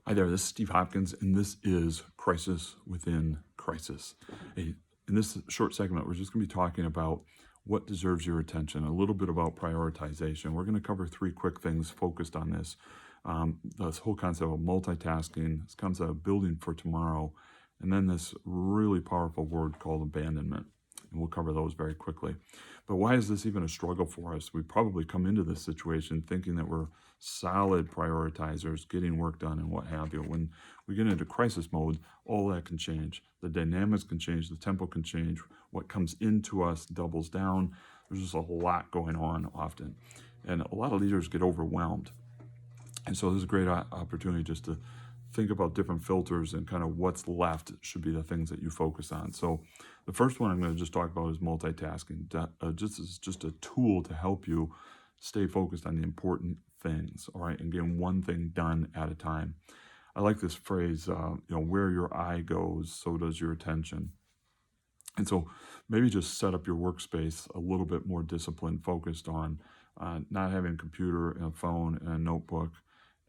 Hi there, this is Steve Hopkins, and this is Crisis Within Crisis. In this short segment, we're just going to be talking about what deserves your attention, a little bit about prioritization. We're going to cover three quick things focused on this whole concept of multitasking, this concept of building for tomorrow, and then this really powerful word called abandonment. And we'll cover those very quickly. But why is this even a struggle for us? We probably come into this situation thinking that we're solid prioritizers, getting work done and what have you. When we get into crisis mode, all that can change. The dynamics can change, the tempo can change. What comes into us doubles down. There's just a lot going on often. And a lot of leaders get overwhelmed. And so this is a great opportunity just to think about different filters and kind of what's left should be the things that you focus on. So the first one I'm going to just talk about is multitasking. Just a tool to help you stay focused on the important things, all right, and getting one thing done at a time. I like this phrase, where your eye goes, so does your attention. And so maybe just set up your workspace a little bit more disciplined, focused on not having a computer and a phone and a notebook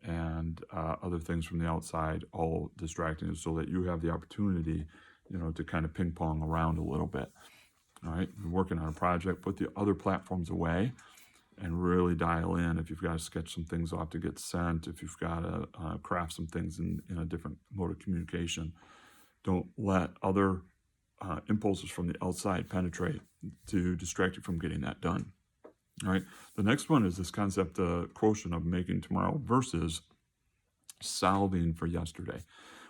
and other things from the outside all distracting, so that you have the opportunity, to kind of ping pong around a little bit. All right, you're working on a project, put the other platforms away and really dial in. If you've got to sketch some things off to get sent, if you've got to craft some things in a different mode of communication, don't let other impulses from the outside penetrate to distract you from getting that done. All right. The next one is this concept, quotient of making tomorrow versus solving for yesterday.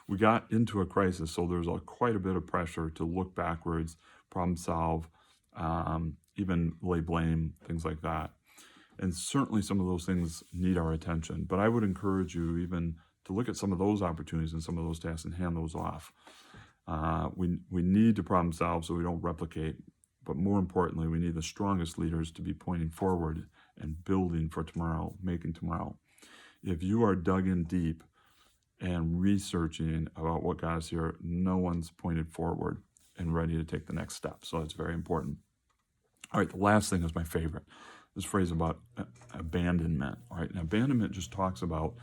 We got into a crisis, so there's quite a bit of pressure to look backwards, problem solve, even lay blame, things like that. And certainly some of those things need our attention. But I would encourage you even to look at some of those opportunities and some of those tasks and hand those off. We need to problem solve so we don't replicate. But more importantly, we need the strongest leaders to be pointing forward and building for tomorrow, making tomorrow. If you are dug in deep and researching about what got us here, no one's pointed forward and ready to take the next step. So it's very important. All right, the last thing is my favorite. This phrase about abandonment. All right, and abandonment just talks about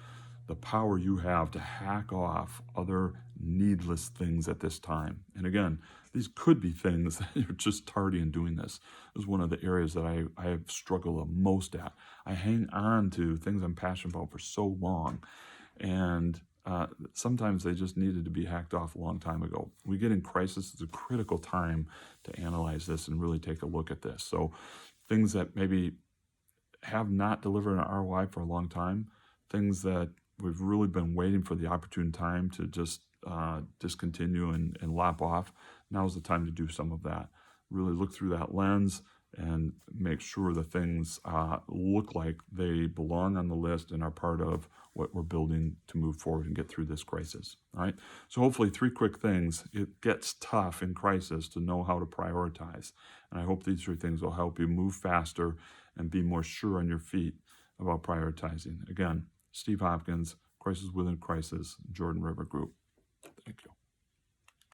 the power you have to hack off other needless things at this time. And again, these could be things that you're just tardy in doing this. This is one of the areas that I have struggled the most at. I hang on to things I'm passionate about for so long, and sometimes they just needed to be hacked off a long time ago. We get in crisis. It's a critical time to analyze this and really take a look at this. So things that maybe have not delivered an ROI for a long time, things that we've really been waiting for the opportune time to just discontinue and lop off. Now's the time to do some of that. Really look through that lens and make sure the things look like they belong on the list and are part of what we're building to move forward and get through this crisis. All right. So hopefully three quick things. It gets tough in crisis to know how to prioritize. And I hope these three things will help you move faster and be more sure on your feet about prioritizing. Again, Steve Hopkins, Crisis Within Crisis, Jordan River Group. Thank you.